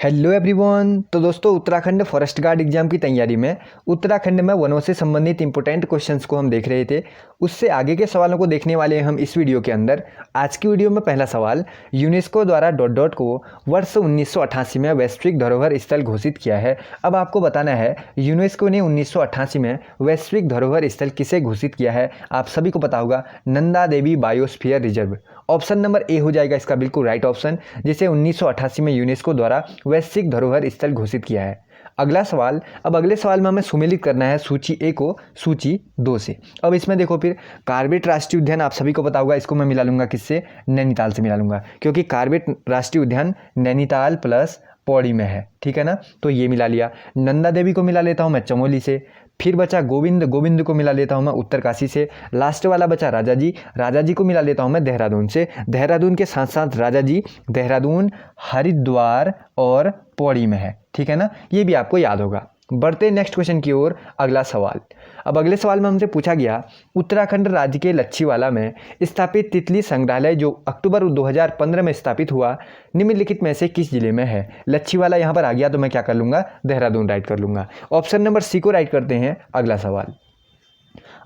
Hello everyone. तो दोस्तों, Uttarakhand forest guard exam की तैयारी में उत्तराखंड में वनों से संबंधित इंपॉर्टेंट क्वेश्चंस को हम देख रहे थे। उससे आगे के सवालों को देखने वाले हैं हम इस वीडियो के अंदर। आज की वीडियो में पहला सवाल, यूनेस्को द्वारा डॉट डॉट को वर्ष 1988 में वैश्विक धरोहर स्थल घोषित किया है। अब आपको बताना है यूनेस्को ने 1988 में वैश्विक धरोहर स्थल किसे घोषित किया है। आप सभी को पता होगा, Nanda Devi biosphere reserve. Option number A हो जाएगा इसका बिल्कुल राइट ऑप्शन, जिसे 1988 में यूनेस्को द्वारा वैश्विक धरोहर स्थल घोषित किया है। अगला सवाल, अब अगले सवाल में हमें सुमेलित करना है सूची ए को सूची 2 से। अब इसमें देखो, फिर कार्बेट राष्ट्रीय उद्यान आप सभी को पता होगा, इसको मैं मिला लूंगा किससे, नैनीताल से मिला लूंगा, क्योंकि कार्बेट राष्ट्रीय उद्यान नैनीताल प्लस पौड़ी में है, ठीक है ना। तो ये मिला लिया। नंदा देवी को मिला लेता हूँ मैं चमोली से। फिर बचा गोविंद को मिला लेता हूँ मैं उत्तरकाशी से। लास्ट वाला बचा राजा जी को मिला लेता हूँ मैं देहरादून से। देहरादून के साथ साथ राजा जी देहरादून, हरिद्वार और पौड़ी में है, ठीक है ना। ये भी आपको याद होगा। बढ़ते नेक्स्ट क्वेश्चन की ओर। अगला सवाल, अब अगले सवाल में हमसे पूछा गया, उत्तराखंड राज्य के लच्छीवाला में स्थापित तितली संग्रहालय जो अक्टूबर 2015 में स्थापित हुआ, निम्नलिखित में से किस जिले में है। लच्छीवाला यहाँ पर आ गया तो मैं क्या कर लूँगा, देहरादून राइट कर लूँगा। ऑप्शन नंबर सी को राइट करते हैं। अगला सवाल,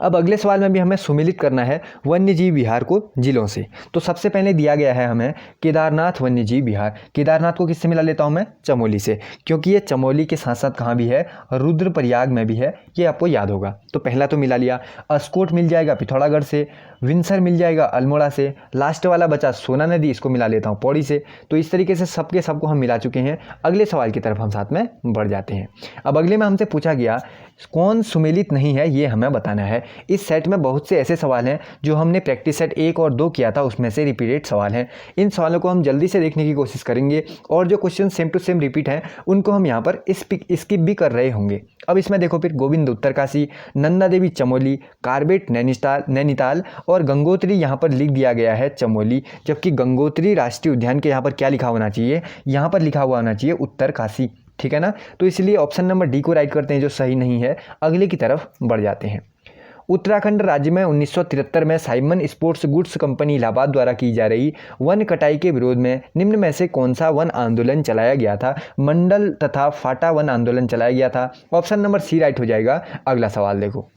अब अगले सवाल में भी हमें सुमेलित करना है वन्यजीव विहार को जिलों से। तो सबसे पहले दिया गया है हमें केदारनाथ वन्यजीव विहार। केदारनाथ को किससे मिला लेता हूं मैं, चमोली से, क्योंकि ये चमोली के साथ साथ कहाँ भी है, रुद्रप्रयाग में भी है, ये आपको याद होगा। तो पहला तो मिला लिया। अस्कोट मिल जाएगा पिथौरागढ़ से, विंसर मिल जाएगा अल्मोड़ा से। लास्ट वाला बचा सोना नदी, इसको मिला लेता हूँ पौड़ी से। तो इस तरीके से सबके सबको हम मिला चुके हैं। अगले सवाल की तरफ हम साथ में बढ़ जाते हैं। अब अगले में हमसे पूछा गया कौन सुमेलित नहीं है, ये हमें बताना है। इस सेट में बहुत से ऐसे सवाल हैं जो हमने प्रैक्टिस सेट 1 और 2 किया था, उसमें से रिपीटेड सवाल हैं। इन सवालों को हम जल्दी से देखने की कोशिश करेंगे और जो question same to same repeat हैं उनको हम यहाँ पर स्किप भी कर रहे होंगे। अब इसमें देखो, फिर गोविंद उत्तरकाशी, नंदा देवी चमोली, कार्बेट नैनीताल और गंगोत्री यहाँ पर लिख दिया गया है चमोली, जबकि गंगोत्री राष्ट्रीय उद्यान के यहाँ पर क्या लिखा होना चाहिए, यहाँ पर लिखा हुआ होना चाहिए उत्तरकाशी, ठीक है ना। तो इसलिए ऑप्शन नंबर डी को राइट करते हैं, जो सही नहीं है। अगले की तरफ बढ़ जाते हैं। उत्तराखंड राज्य में 1973 में Simon sports goods company Allahabad द्वारा की जा रही वन कटाई के विरोध में निम्न में से कौन सा वन आंदोलन चलाया गया था। मंडल तथा फाटा वन आंदोलन चलाया गया था। ऑप्शन नंबर सी राइट हो जाएगा। अगला सवाल देखो,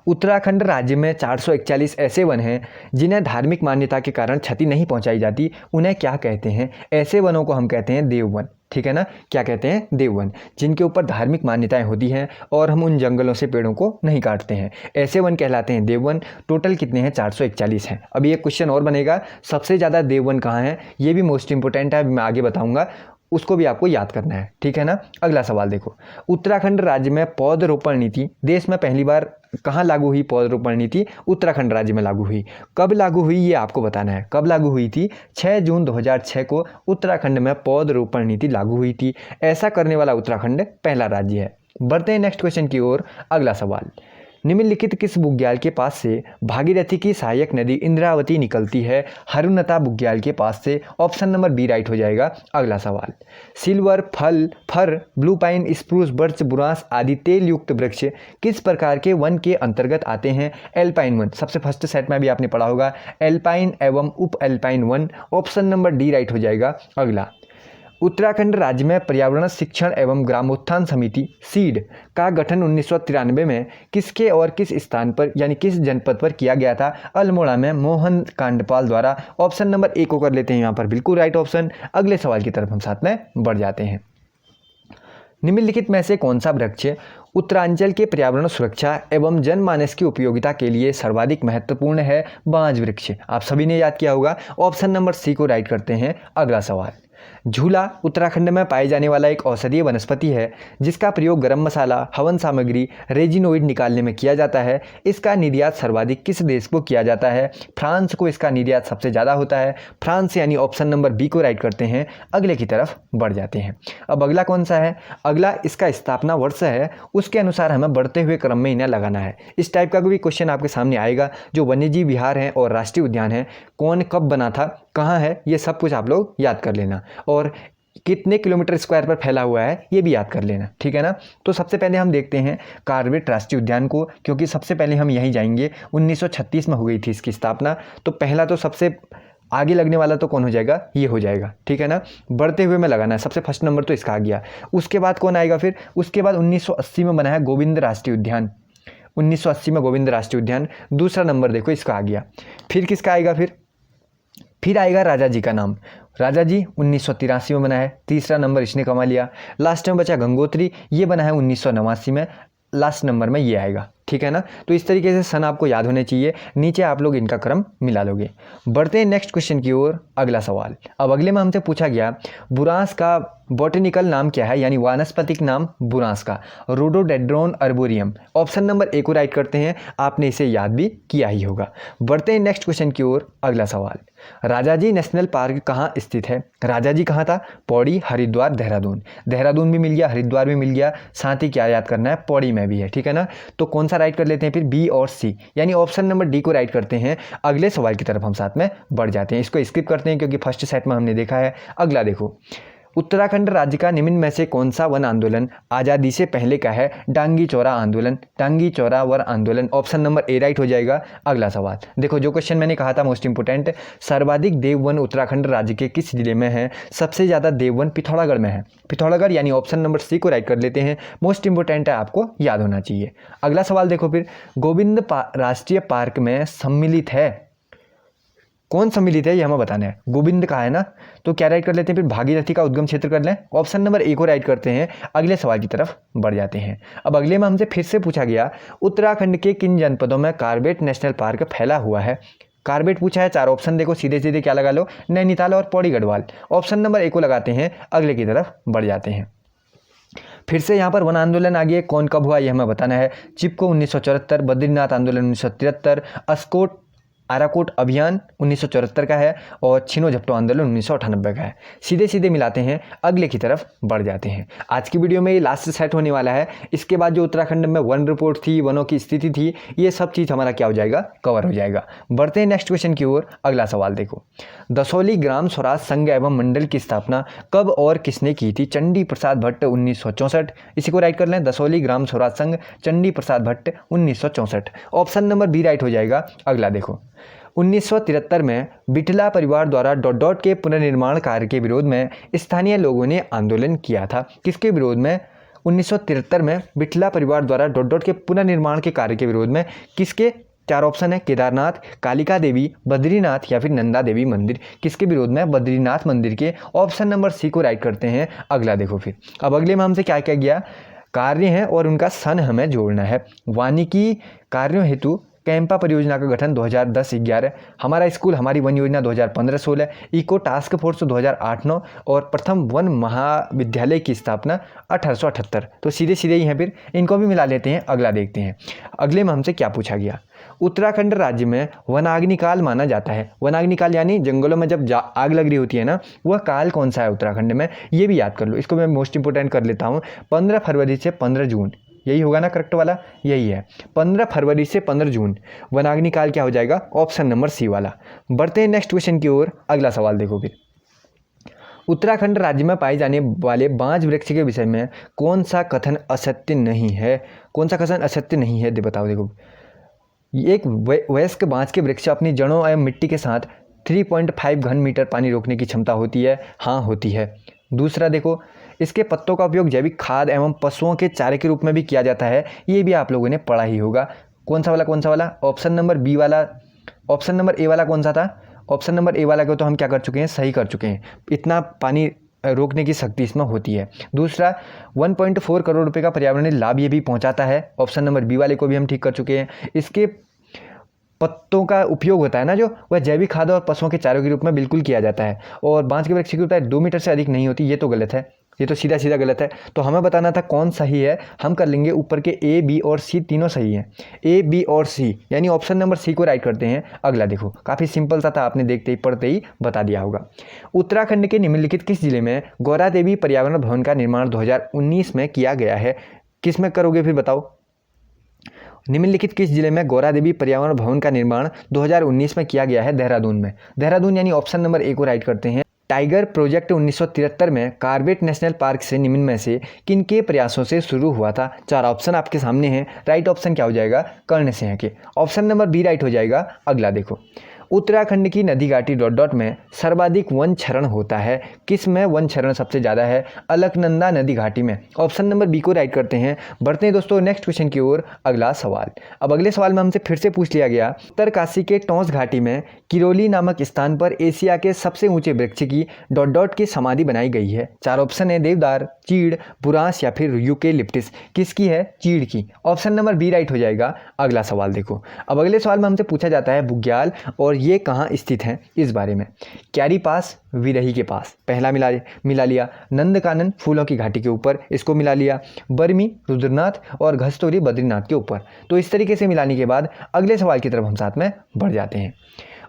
उत्तराखंड राज्य में 441 ऐसे वन हैं जिन्हें धार्मिक मान्यता के कारण क्षति नहीं पहुंचाई जाती, उन्हें क्या कहते हैं। ऐसे वनों को हम कहते हैं देववन, ठीक है ना। क्या कहते हैं, देववन, जिनके ऊपर धार्मिक मान्यताएं होती हैं और हम उन जंगलों से पेड़ों को नहीं काटते हैं, ऐसे वन कहलाते हैं देववन। टोटल कितने हैं, 441 हैं। अब ये क्वेश्चन और बनेगा, सबसे ज़्यादा देववन कहाँ है, ये भी मोस्ट इंपोर्टेंट है, मैं आगे बताऊंगा, उसको भी आपको याद करना है, ठीक है ना। अगला सवाल देखो, उत्तराखंड राज्य में पौधरोपण नीति देश में पहली बार कहाँ लागू हुई। पौधरोपण नीति उत्तराखंड राज्य में लागू हुई। कब लागू हुई ये आपको बताना है। कब लागू हुई थी, 6 जून 2006 को उत्तराखंड में पौधरोपण नीति लागू हुई थी। ऐसा करने वाला उत्तराखंड पहला राज्य है। बढ़ते हैं नेक्स्ट क्वेश्चन की ओर। अगला सवाल, निम्नलिखित किस बुग्याल के पास से भागीरथी की सहायक नदी इंद्रावती निकलती है। हरुनता बुग्याल के पास से। ऑप्शन नंबर बी राइट हो जाएगा। अगला सवाल, सिल्वर, फर, ब्लू पाइन, स्प्रूस, बर्च, बुरांस आदि तेल युक्त वृक्ष किस प्रकार के वन के अंतर्गत आते हैं। एल्पाइन वन, सबसे फर्स्ट सेट में भी आपने पढ़ा होगा, एल्पाइन एवं उप alpine one. Option number D right हो जाएगा। अगला, उत्तराखंड राज्य में पर्यावरण शिक्षण एवं ग्रामोत्थान समिति सीड का गठन 1993 में किसके और किस स्थान पर यानी किस जनपद पर किया गया था। अल्मोड़ा में मोहन कांडपाल द्वारा। ऑप्शन नंबर ए को कर लेते हैं यहाँ पर बिल्कुल राइट ऑप्शन। अगले सवाल की तरफ हम साथ में बढ़ जाते हैं। निम्नलिखित में से कौन सा वृक्ष उत्तरांचल के पर्यावरण सुरक्षा एवं जनमानस की उपयोगिता के लिए सर्वाधिक महत्वपूर्ण है। बांज वृक्ष, आप सभी ने याद किया होगा। ऑप्शन नंबर सी को राइट करते हैं। अगला सवाल, झूला उत्तराखंड में पाए जाने वाला एक औषधीय वनस्पति है जिसका प्रयोग गरम मसाला, हवन सामग्री, रेजिनोइड निकालने में किया जाता है। इसका निर्यात सर्वाधिक किस देश को किया जाता है। फ्रांस को इसका निर्यात सबसे ज़्यादा होता है। फ्रांस, यानी ऑप्शन नंबर बी को राइट करते हैं। अगले की तरफ बढ़ जाते हैं। अब अगला कौन सा है, अगला इसका स्थापना वर्ष है, उसके अनुसार हमें बढ़ते हुए क्रम में इन्हें लगाना है। इस टाइप का भी क्वेश्चन आपके सामने आएगा। जो वन्यजीव विहार हैं और राष्ट्रीय उद्यान है, कौन कब बना था, कहाँ है, ये सब कुछ आप लोग याद कर लेना और कितने किलोमीटर स्क्वायर पर फैला हुआ है ये भी याद कर लेना, ठीक है ना। तो सबसे पहले हम देखते हैं कार्बेट राष्ट्रीय उद्यान को, क्योंकि सबसे पहले हम यहीं जाएंगे। 1936 में हो गई थी इसकी स्थापना। तो पहला तो सबसे आगे लगने वाला तो कौन हो जाएगा, ये हो जाएगा, ठीक है ना। बढ़ते हुए में लगाना है, सबसे फर्स्ट नंबर तो इसका आ गया। उसके बाद कौन आएगा फिर, उसके बाद 1980 में बना है गोविंद राष्ट्रीय उद्यान, 1980 में गोविंद राष्ट्रीय उद्यान, दूसरा नंबर देखो इसका आ गया। फिर किसका आएगा, फिर आएगा राजा जी का नाम, राजा जी 1983 में बना है, तीसरा नंबर इसने कमा लिया। लास्ट में बचा गंगोत्री, ये बना है 1989 में, लास्ट नंबर में ये आएगा, ठीक है ना। तो इस तरीके से सन आपको याद होने चाहिए, नीचे आप लोग इनका क्रम मिला लोगे। बढ़ते हैं नेक्स्ट क्वेश्चन की ओर, अगला सवाल। अब अगले में हमसे पूछा गया बुरांस का बॉटनिकल नाम क्या है, यानी वानस्पतिक नाम बुरांस का, रोडोडेंड्रॉन अर्बोरियम। ऑप्शन नंबर ए को राइट करते हैं, आपने इसे याद भी किया ही होगा। बढ़ते हैं नेक्स्ट क्वेश्चन की ओर, अगला सवाल। राजाजी नेशनल पार्क कहाँ स्थित है, राजाजी कहाँ था, पौड़ी, हरिद्वार, देहरादून। देहरादून भी मिल गया, हरिद्वार भी मिल गया, साथ ही क्या याद करना है, पौड़ी में भी है, ठीक है ना। तो कौन सा राइट कर लेते हैं फिर, बी और सी, यानी ऑप्शन नंबर डी को राइट करते हैं। अगले सवाल की तरफ हम साथ में बढ़ जाते हैं, इसको स्किप करते हैं क्योंकि फर्स्ट सेट में हमने देखा है। अगला देखो, उत्तराखंड राज्य का निम्न में से कौन सा वन आंदोलन आज़ादी से पहले का है, डांगी चौरा आंदोलन, डांगी चौरा वन आंदोलन। ऑप्शन नंबर ए राइट हो जाएगा। अगला सवाल देखो, जो क्वेश्चन मैंने कहा था मोस्ट इंपोर्टेंट, सर्वाधिक देव वन उत्तराखंड राज्य के किस जिले में है, सबसे ज़्यादा देव वन पिथौरागढ़ में है, पिथौरागढ़, यानी ऑप्शन नंबर सी को राइट कर लेते हैं। मोस्ट इंपोर्टेंट है, आपको याद होना चाहिए। अगला सवाल देखो फिर, गोविंद राष्ट्रीय पार्क में सम्मिलित है, कौन सम्मिलित है ये हमें बताना है, गोविंद का है ना, तो क्या राइट कर लेते हैं फिर, भागीरथी का उद्गम क्षेत्र कर लें, ऑप्शन नंबर ए को राइट करते हैं। अगले सवाल की तरफ बढ़ जाते हैं। अब अगले में हमसे फिर से पूछा गया उत्तराखंड के किन जनपदों में कार्बेट नेशनल पार्क फैला हुआ है। कार्बेट पूछा है, चार ऑप्शन देखो, सीधे सीधे क्या लगा लो, नैनीताल और पौड़ी गढ़वाल। ऑप्शन नंबर ए को लगाते हैं, अगले की तरफ बढ़ जाते हैं। फिर से यहाँ पर वन आंदोलन आ गया, कौन कब हुआ ये हमें बताना है। चिपको 1974, बद्रीनाथ आंदोलन 1973, अस्कोट आराकोट अभियान 1974 का है, और छिनो झपटो आंदोलन 1998 का है। सीधे सीधे मिलाते हैं, अगले की तरफ बढ़ जाते हैं। आज की वीडियो में ये लास्ट सेट होने वाला है, इसके बाद जो उत्तराखंड में वन रिपोर्ट थी, वनों की स्थिति थी, ये सब चीज़ हमारा क्या हो जाएगा, कवर हो जाएगा। बढ़ते हैं नेक्स्ट क्वेश्चन की ओर, अगला सवाल देखो, दसौली ग्राम स्वराज संघ एवं मंडल की स्थापना कब और किसने की थी, चंडी प्रसाद भट्ट 1964, इसी को राइट कर लें, दसौली Gram Swaraj Sangh, Chandi Prasad Bhatt 1964। Option number B right हो जाएगा। अगला देखो, 1973 में बिटला परिवार द्वारा डॉट डॉट के पुनर्निर्माण कार्य के विरोध में स्थानीय लोगों ने आंदोलन किया था, किसके विरोध में, 1973 में बिटला परिवार द्वारा डॉट डॉट के पुनर्निर्माण के कार्य के विरोध में, किसके, चार ऑप्शन है, केदारनाथ, कालिका देवी, बद्रीनाथ या फिर नंदा देवी मंदिर। किसके विरोध में, बद्रीनाथ मंदिर के। ऑप्शन नंबर सी को राइट करते हैं। अगला देखो फिर, अब अगले में हमसे क्या क्या गया, कार्य हैं और उनका सन हमें जोड़ना है। वानिकी कार्यों हेतु कैंपा परियोजना का गठन 2010-11, हमारा स्कूल हमारी वन योजना 2015-16, इको टास्क फोर्स 2008-9 और प्रथम वन महाविद्यालय की स्थापना 1878। तो सीधे सीधे ही हैं, फिर इनको भी मिला लेते हैं। अगला देखते हैं, अगले में हमसे क्या पूछा गया, उत्तराखंड राज्य में वनाग्नि काल माना जाता है। वनाग्नि काल यानी जंगलों में जब आग लग रही होती है ना, वह काल कौन सा है उत्तराखंड में, ये भी याद कर लो। इसको मैं मोस्ट इंपोर्टेंट कर लेता हूँ, 15 फरवरी से 15 जून, यही होगा ना करेक्ट वाला, यही है, 15 फरवरी से 15 जून वनाग्नि काल क्या हो जाएगा, ऑप्शन नंबर सी वाला। बढ़ते हैं नेक्स्ट क्वेश्चन की ओर, अगला सवाल देखो फिर, उत्तराखंड राज्य में पाए जाने वाले बांज वृक्ष के विषय में कौन सा कथन असत्य नहीं है, कौन सा कथन असत्य नहीं है, बताओ। देखो, एक वयस्क बांज के वृक्ष अपनी जड़ों एवं मिट्टी के साथ 3.5 घन मीटर पानी रोकने की क्षमता होती है, हाँ होती है। दूसरा देखो, इसके पत्तों का उपयोग जैविक खाद एवं पशुओं के चारे के रूप में भी किया जाता है, ये भी आप लोगों ने पढ़ा ही होगा। कौन सा वाला, कौन सा वाला, ऑप्शन नंबर बी वाला, ऑप्शन नंबर ए वाला कौन सा था, ऑप्शन नंबर ए वाला को तो हम क्या कर चुके हैं, सही कर चुके हैं, इतना पानी रोकने की शक्ति इसमें होती है। दूसरा 1.4 करोड़ रुपए का पर्यावरणीय लाभ ये भी पहुंचाता है, ऑप्शन नंबर बी वाले को भी हम ठीक कर चुके हैं। इसके पत्तों का उपयोग होता है ना जो, वह जैविक खाद और पशुओं के चारों के रूप में बिल्कुल किया जाता है। और बांज के वृक्ष की ऊंचाई 2 मीटर से अधिक नहीं होती, ये तो गलत है, ये तो सीधा सीधा गलत है। तो हमें बताना था कौन सही है, हम कर लेंगे ऊपर के ए, बी और सी तीनों सही हैं, ए, बी और सी, यानी ऑप्शन नंबर सी को राइट करते हैं। अगला देखो, काफ़ी सिंपल सा था, आपने देखते ही पढ़ते ही बता दिया होगा। उत्तराखंड के निम्नलिखित किस जिले में गौरा देवी पर्यावरण भवन का निर्माण 2019 में किया गया है, किस में करोगे फिर बताओ। निम्नलिखित किस जिले में गौरा देवी पर्यावरण भवन का निर्माण 2019 में किया गया है, देहरादून में। देहरादून यानी ऑप्शन नंबर ए को राइट करते हैं। टाइगर प्रोजेक्ट 1973 में कार्बेट नेशनल पार्क से निम्न में से किनके प्रयासों से शुरू हुआ था, चार ऑप्शन आपके सामने हैं, राइट ऑप्शन क्या हो जाएगा, कर्ण सिंह के। ऑप्शन नंबर बी राइट हो जाएगा। अगला देखो, उत्तराखंड की नदी घाटी डॉट डॉट में सर्वाधिक वन क्षरण होता है? किस में वन क्षरण सबसे ज़्यादा है? अलकनंदा नदी घाटी में। ऑप्शन नंबर बी को राइट करते हैं। बढ़ते हैं दोस्तों नेक्स्ट क्वेश्चन की ओर। अगला सवाल, अब अगले सवाल में हमसे फिर से पूछ लिया गया, उत्तरकाशी के टोंस घाटी में किरोली नामक स्थान पर एशिया के सबसे ऊंचे वृक्ष की डॉट डॉट की समाधि बनाई गई है। 4 ऑप्शन है, देवदार, चीड़, बुरांस या फिर यूकेलिप्टिस। किसकी है? चीड़ की। ऑप्शन नंबर बी राइट हो जाएगा। अगला सवाल देखो, अब अगले सवाल में हमसे पूछा जाता है बुग्याल और ये कहाँ स्थित हैं इस बारे में। क्यारी पास, विरही के पास, पहला मिला लिया। नंदकानन फूलों की घाटी के ऊपर, इसको मिला लिया। बर्मी रुद्रनाथ और घस्तोरी बद्रीनाथ के ऊपर। तो इस तरीके से मिलाने के बाद अगले सवाल की तरफ हम साथ में बढ़ जाते हैं।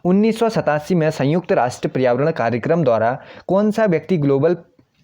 1987 में संयुक्त राष्ट्र पर्यावरण कार्यक्रम द्वारा कौन सा व्यक्ति ग्लोबल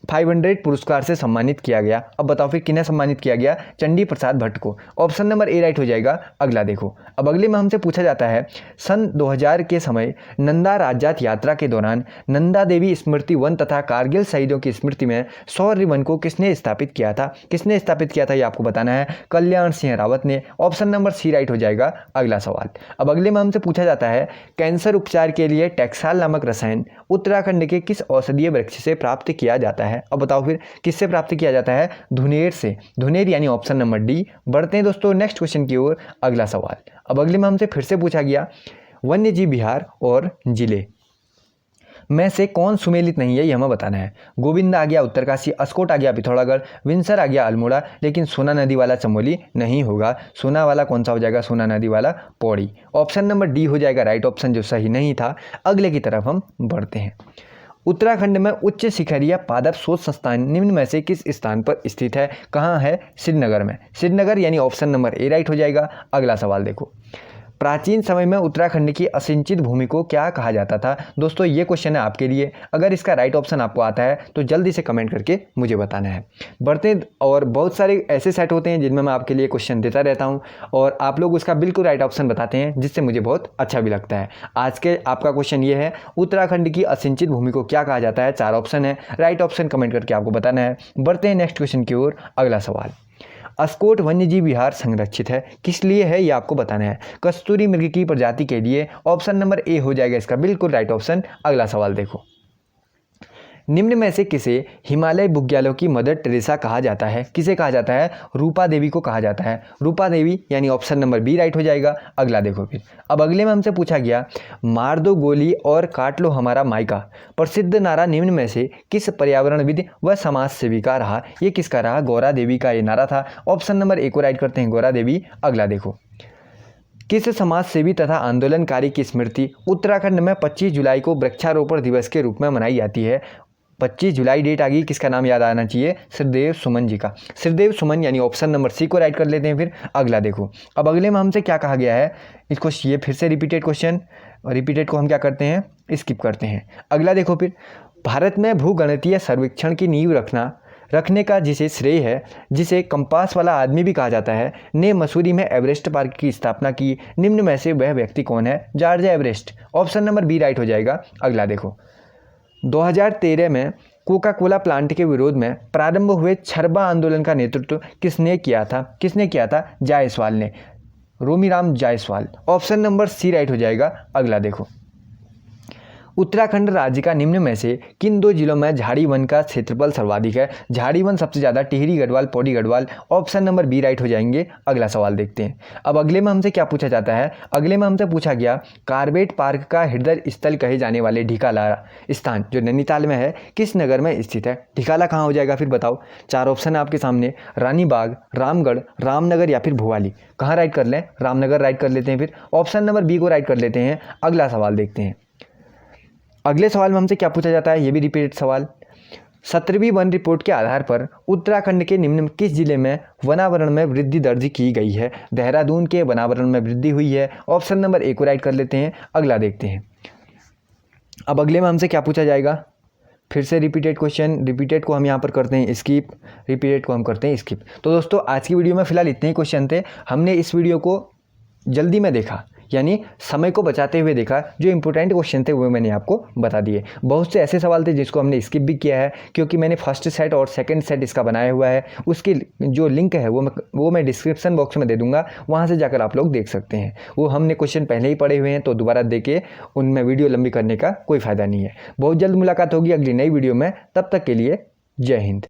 500 पुरस्कार से सम्मानित किया गया? अब बताओ फिर किन्हें सम्मानित किया गया? चंडी प्रसाद भट्ट को। ऑप्शन नंबर ए राइट हो जाएगा। अगला देखो, अब अगले में हमसे पूछा जाता है सन 2000 के समय नंदा राज्यात यात्रा के दौरान नंदा देवी स्मृति वन तथा कारगिल शहीदों की स्मृति में शौर्य वन को किसने स्थापित किया था? किसने स्थापित किया था ये आपको बताना है। कल्याण सिंह रावत ने। ऑप्शन नंबर सी राइट हो जाएगा। अगला सवाल, अब अगले में हमसे पूछा जाता है कैंसर उपचार के लिए टैक्साल नामक रसायन उत्तराखंड के किस औषधीय वृक्ष से प्राप्त किया जाता है? अब बताओ फिर किससे प्राप्त किया जाता है? धुनेर से। धुनेर यानी ऑप्शन नंबर डी। बढ़ते हैं दोस्तों नेक्स्ट क्वेश्चन की ओर। अगला सवाल, अब अगले में हमसे फिर से पूछा गया वन्य जीव विहार और जिले में से कौन सुमेलित नहीं है, ये हमें बताना है। गोविंद आ गया उत्तरकाशी, अस्कोट आ गया पिथौरागढ़, विंसर आ गया अल्मोड़ा, लेकिन सोना नदी वाला चमोली नहीं होगा। सोना वाला कौन सा हो जाएगा? सोना नदी वाला पौड़ी। ऑप्शन नंबर डी हो जाएगा राइट ऑप्शन, जो सही नहीं था। अगले की तरफ हम बढ़ते हैं। उत्तराखंड में उच्च शिखरीय पादप शोध संस्थान निम्न में से किस स्थान पर स्थित है? कहाँ है? श्रीनगर में। श्रीनगर यानी ऑप्शन नंबर ए राइट हो जाएगा। अगला सवाल देखो, प्राचीन समय में उत्तराखंड की असिंचित भूमि को क्या कहा जाता था? दोस्तों ये क्वेश्चन है आपके लिए। अगर इसका राइट ऑप्शन आपको आता है तो जल्दी से कमेंट करके मुझे बताना है। बढ़ते, और बहुत सारे ऐसे सेट होते हैं जिनमें मैं आपके लिए क्वेश्चन देता रहता हूं और आप लोग उसका बिल्कुल राइट ऑप्शन बताते हैं, जिससे मुझे बहुत अच्छा भी लगता है। आज के आपका क्वेश्चन ये है, उत्तराखंड की असिंचित भूमि को क्या कहा जाता है? 4 ऑप्शन है, राइट ऑप्शन कमेंट करके आपको बताना है। बढ़ते हैं नेक्स्ट क्वेश्चन की ओर। अगला सवाल, अस्कोट वन्यजीव विहार संरक्षित है, किस लिए है ये आपको बताना है। कस्तूरी मृग की प्रजाति के लिए। ऑप्शन नंबर ए हो जाएगा इसका बिल्कुल राइट ऑप्शन। अगला सवाल देखो, निम्न में से किसे हिमालय बुग्यालों की मदर टेरेसा कहा जाता है? किसे कहा जाता है? रूपा देवी को कहा जाता है। रूपा देवी यानी ऑप्शन नंबर बी राइट हो जाएगा। अगला देखो फिर, अब अगले में हमसे पूछा गया मार दो गोली और काट लो हमारा मायका प्रसिद्ध नारा निम्न में से किस पर्यावरणविद व समाज सेविका रहा? ये किसका रहा? गौरा देवी का ये नारा था। ऑप्शन नंबर ए को राइट करते हैं, गौरा देवी। अगला देखो, किस समाज सेवी तथा आंदोलनकारी की स्मृति उत्तराखंड में 25 जुलाई को वृक्षारोपण दिवस के रूप में मनाई जाती है? 25 जुलाई डेट आ गई, किसका नाम याद आना चाहिए? श्रीदेव सुमन जी का। श्रीदेव सुमन यानी ऑप्शन नंबर सी को राइट कर लेते हैं। फिर अगला देखो, अब अगले में हमसे क्या कहा गया है, इसको ये फिर से रिपीटेड क्वेश्चन, रिपीटेड को हम क्या करते हैं? स्किप करते हैं। अगला देखो फिर, भारत में भूगणितीय सर्वेक्षण की नींव रखने का जिसे श्रेय है, जिसे कंपास वाला आदमी भी कहा जाता है, ने मसूरी में एवरेस्ट पार्क की स्थापना की। निम्न में से वह व्यक्ति कौन है? George Everest. Option number B right हो जाएगा। अगला देखो, 2013 में कोका कोला प्लांट के विरोध में प्रारंभ हुए छरबा आंदोलन का नेतृत्व किसने किया था? किसने किया था? जायसवाल ने, Romiram Jaiswal. Option number C right हो जाएगा। अगला देखो, उत्तराखंड राज्य का निम्न में से किन 2 जिलों में झाड़ी वन का क्षेत्रफल सर्वाधिक है? झाड़ी वन सबसे ज़्यादा Tehri Garhwal, Pauri Garhwal. Option number B right हो जाएंगे। अगला सवाल देखते हैं। अब अगले में हमसे क्या पूछा जाता है? अगले में हमसे पूछा गया कार्बेट पार्क का हृदय स्थल कहे जाने वाले ढिकाला स्थान जो नैनीताल में है, किस नगर में स्थित है? ढिकाला कहाँ हो जाएगा फिर बताओ? 4 ऑप्शन है आपके सामने, रानीबाग, रामगढ़, रामनगर या फिर भुवाली। कहाँ राइट कर लें? रामनगर राइट कर लेते हैं। फिर ऑप्शन नंबर बी को राइट कर लेते हैं। अगला सवाल देखते हैं। अगले सवाल में हमसे क्या पूछा जाता है, ये भी रिपीटेड सवाल। 17वीं वन रिपोर्ट के आधार पर उत्तराखंड के निम्न किस जिले में वनावरण में वृद्धि दर्ज की गई है? देहरादून के वनावरण में वृद्धि हुई है। ऑप्शन नंबर ए को राइट कर लेते हैं। अगला देखते हैं। अब अगले में हमसे क्या पूछा जाएगा? फिर से रिपीटेड क्वेश्चन, रिपीटेड को हम यहाँ पर करते हैं स्किप, रिपीटेड को हम करते हैं स्किप। तो दोस्तों आज की वीडियो में फिलहाल इतने ही क्वेश्चन थे। हमने इस वीडियो को जल्दी में देखा, यानी समय को बचाते हुए देखा। जो इंपॉर्टेंट क्वेश्चन थे वो मैंने आपको बता दिए। बहुत से ऐसे सवाल थे जिसको हमने स्किप भी किया है, क्योंकि मैंने फर्स्ट सेट और सेकंड सेट इसका बनाया हुआ है। उसकी जो लिंक है वो मैं डिस्क्रिप्शन बॉक्स में दे दूंगा, वहाँ से जाकर आप लोग देख सकते हैं। वो हमने क्वेश्चन पहले ही पढ़े हुए हैं, तो दोबारा देखे उनमें वीडियो लंबी करने का कोई फ़ायदा नहीं है। बहुत जल्द मुलाकात होगी अगली नई वीडियो में, तब तक के लिए जय हिंद।